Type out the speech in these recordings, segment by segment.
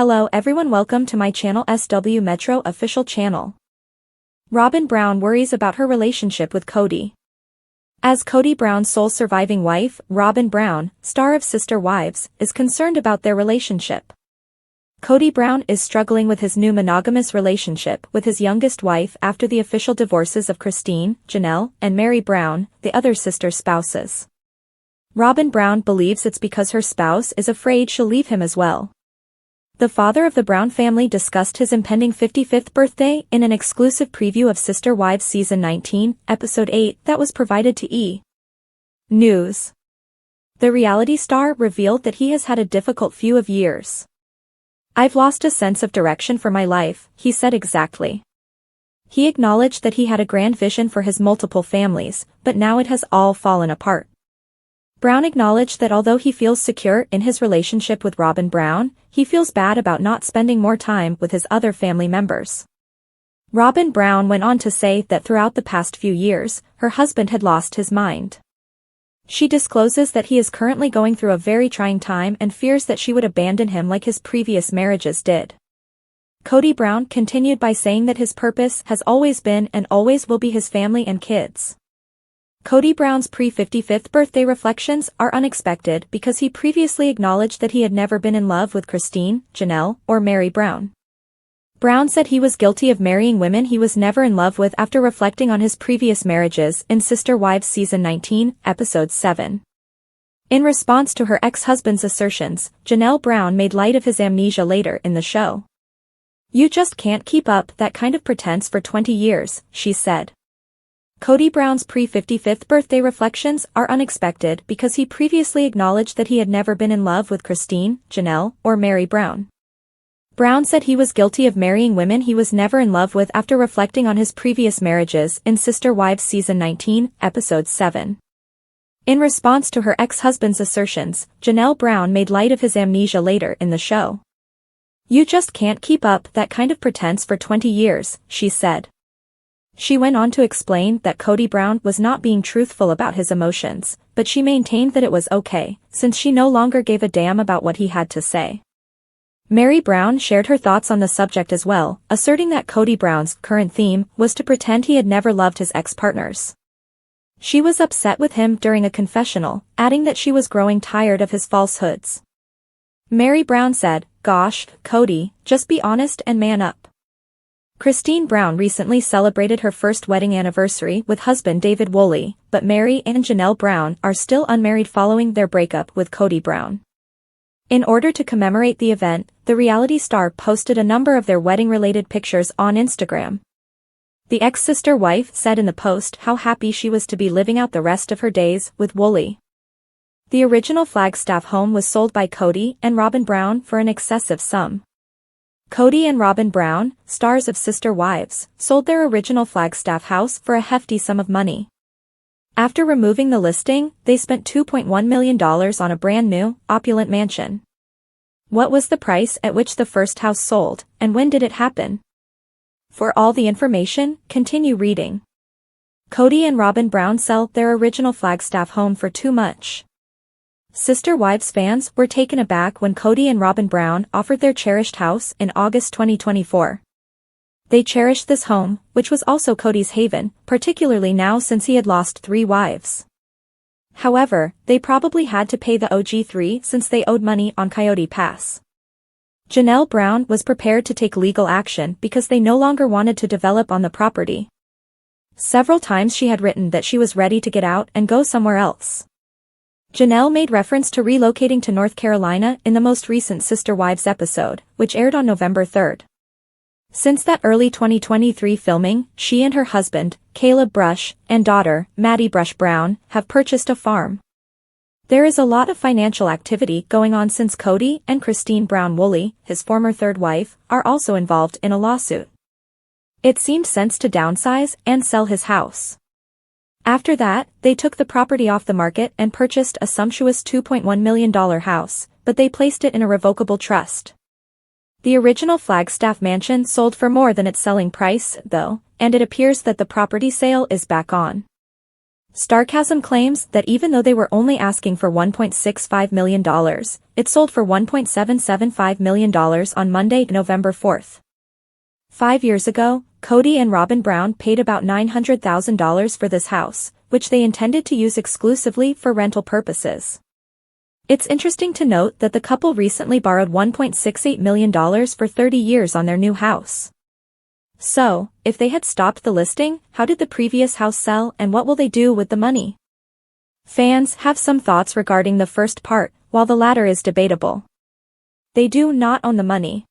Hello everyone, welcome to my channel SW Metro official channel. Robyn Brown worries about her relationship with Kody. As Kody Brown's sole surviving wife, Robyn Brown, star of Sister Wives, is concerned about their relationship. Kody Brown is struggling with his new monogamous relationship with his youngest wife after the official divorces of Christine, Janelle, and Meri Brown, the other sister spouses. Robyn Brown believes it's because her spouse is afraid she'll leave him as well. The father of the Brown family discussed his impending 55th birthday in an exclusive preview of Sister Wives Season 19, Episode 8 that was provided to E! News. The reality star revealed that he has had a difficult few of years. "I've lost a sense of direction for my life," he said exactly. He acknowledged that he had a grand vision for his multiple families, but now it has all fallen apart. Brown acknowledged that although he feels secure in his relationship with Robyn Brown, he feels bad about not spending more time with his other family members. Robyn Brown went on to say that throughout the past few years, her husband had lost his mind. She discloses that he is currently going through a very trying time and fears that she would abandon him like his previous marriages did. Kody Brown continued by saying that his purpose has always been and always will be his family and kids. Kody Brown's pre-55th birthday reflections are unexpected because he previously acknowledged that he had never been in love with Christine, Janelle, or Meri Brown. Brown said he was guilty of marrying women he was never in love with after reflecting on his previous marriages in Sister Wives Season 19, Episode 7. In response to her ex-husband's assertions, Janelle Brown made light of his amnesia later in the show. "You just can't keep up that kind of pretense for 20 years, she said. Kody Brown's pre-55th birthday reflections are unexpected because he previously acknowledged that he had never been in love with Christine, Janelle, or Meri Brown. Brown said he was guilty of marrying women he was never in love with after reflecting on his previous marriages in Sister Wives Season 19, Episode 7. In response to her ex-husband's assertions, Janelle Brown made light of his amnesia later in the show. "You just can't keep up that kind of pretense for 20 years, she said. She went on to explain that Kody Brown was not being truthful about his emotions, but she maintained that it was okay, since she no longer gave a damn about what he had to say. Meri Brown shared her thoughts on the subject as well, asserting that Kody Brown's current theme was to pretend he had never loved his ex-partners. She was upset with him during a confessional, adding that she was growing tired of his falsehoods. Meri Brown said, "Gosh, Kody, just be honest and man up." Christine Brown recently celebrated her first wedding anniversary with husband David Woolley, but Meri and Janelle Brown are still unmarried following their breakup with Kody Brown. In order to commemorate the event, the reality star posted a number of their wedding-related pictures on Instagram. The ex-sister wife said in the post how happy she was to be living out the rest of her days with Woolley. The original Flagstaff home was sold by Kody and Robyn Brown for an excessive sum. Kody and Robyn Brown, stars of Sister Wives, sold their original Flagstaff house for a hefty sum of money. After removing the listing, they spent $2.1 million on a brand-new, opulent mansion. What was the price at which the first house sold, and when did it happen? For all the information, continue reading. Kody and Robyn Brown sell their original Flagstaff home for too much. Sister Wives fans were taken aback when Kody and Robyn Brown offered their cherished house in August 2024. They cherished this home, which was also Kody's haven, particularly now since he had lost 3 wives. However, they probably had to pay the OG3 since they owed money on Coyote Pass. Janelle Brown was prepared to take legal action because they no longer wanted to develop on the property. Several times she had written that she was ready to get out and go somewhere else. Janelle made reference to relocating to North Carolina in the most recent Sister Wives episode, which aired on November 3rd. Since that early 2023 filming, she and her husband, Caleb Brush, and daughter, Maddie Brush Brown, have purchased a farm. There is a lot of financial activity going on since Kody and Christine Brown Woolley, his former third wife, are also involved in a lawsuit. It seemed sense to downsize and sell his house. After that, they took the property off the market and purchased a sumptuous $2.1 million house, but they placed it in a revocable trust. The original Flagstaff mansion sold for more than its selling price, though, and it appears that the property sale is back on. Sarcasm claims that even though they were only asking for $1.65 million, it sold for $1.775 million on Monday, November 4th. 5 years ago, Kody and Robyn Brown paid about $900,000 for this house, which they intended to use exclusively for rental purposes. It's interesting to note that the couple recently borrowed $1.68 million for 30 years on their new house. So, if they had stopped the listing, how did the previous house sell and what will they do with the money? Fans have some thoughts regarding the first part, while the latter is debatable. They do not own the money.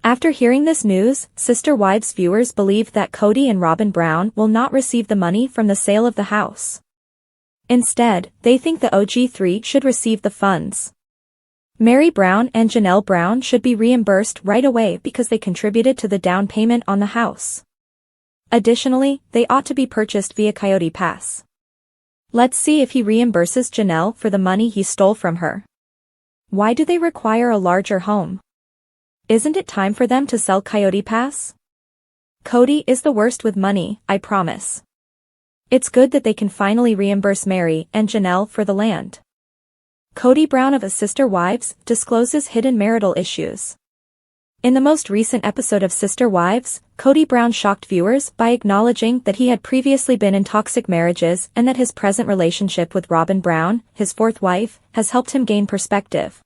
After hearing this news, Sister Wives viewers believe that Kody and Robyn Brown will not receive the money from the sale of the house. Instead, they think the OG3 should receive the funds. Meri Brown and Janelle Brown should be reimbursed right away because they contributed to the down payment on the house. Additionally, they ought to be purchased via Kody Pass. Let's see if he reimburses Janelle for the money he stole from her. Why do they require a larger home? Isn't it time for them to sell Kody Pass? Kody is the worst with money, I promise. It's good that they can finally reimburse Meri and Janelle for the land. Kody Brown of Sister Wives discloses hidden marital issues. In the most recent episode of Sister Wives, Kody Brown shocked viewers by acknowledging that he had previously been in toxic marriages and that his present relationship with Robyn Brown, his fourth wife, has helped him gain perspective.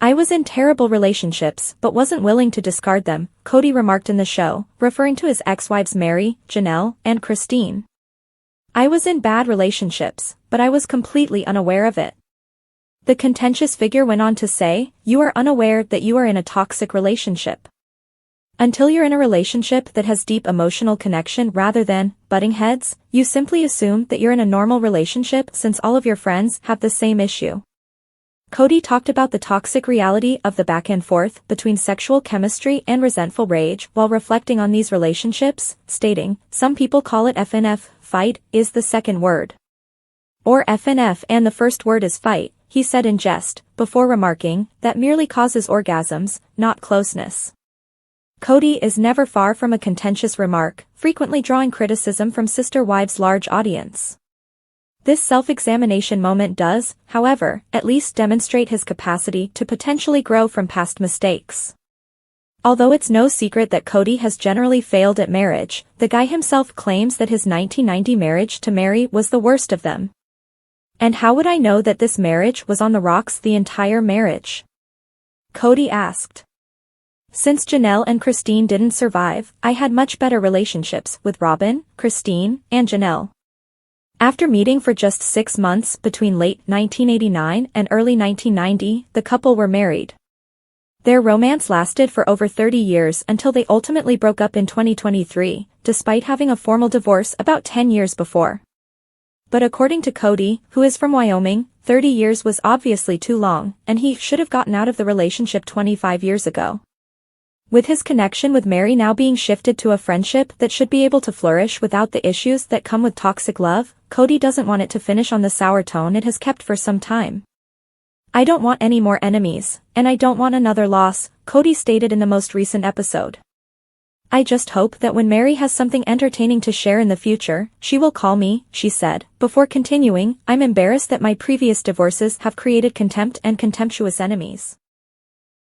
I was in terrible relationships but wasn't willing to discard them, Kody remarked in the show, referring to his ex-wives Meri, Janelle, and Christine. I was in bad relationships, but I was completely unaware of it. The contentious figure went on to say, you are unaware that you are in a toxic relationship. Until you're in a relationship that has deep emotional connection rather than butting heads, you simply assume that you're in a normal relationship since all of your friends have the same issue. Kody talked about the toxic reality of the back and forth between sexual chemistry and resentful rage while reflecting on these relationships, stating, some people call it FNF, fight, is the second word. Or FNF and the first word is fight, he said in jest, before remarking, that merely causes orgasms, not closeness. Kody is never far from a contentious remark, frequently drawing criticism from Sister Wives' large audience. This self-examination moment does, however, at least demonstrate his capacity to potentially grow from past mistakes. Although it's no secret that Kody has generally failed at marriage, the guy himself claims that his 1990 marriage to Meri was the worst of them. And how would I know that this marriage was on the rocks the entire marriage? Kody asked. Since Janelle and Christine didn't survive, I had much better relationships with Robyn, Christine, and Janelle. After meeting for just 6 months between late 1989 and early 1990, the couple were married. Their romance lasted for over 30 years until they ultimately broke up in 2023, despite having a formal divorce about 10 years before. But according to Kody, who is from Wyoming, 30 years was obviously too long, and he should have gotten out of the relationship 25 years ago. With his connection with Meri now being shifted to a friendship that should be able to flourish without the issues that come with toxic love, Kody doesn't want it to finish on the sour tone it has kept for some time. I don't want any more enemies, and I don't want another loss, Kody stated in the most recent episode. I just hope that when Meri has something entertaining to share in the future, she will call me, she said, before continuing, I'm embarrassed that my previous divorces have created contempt and contemptuous enemies.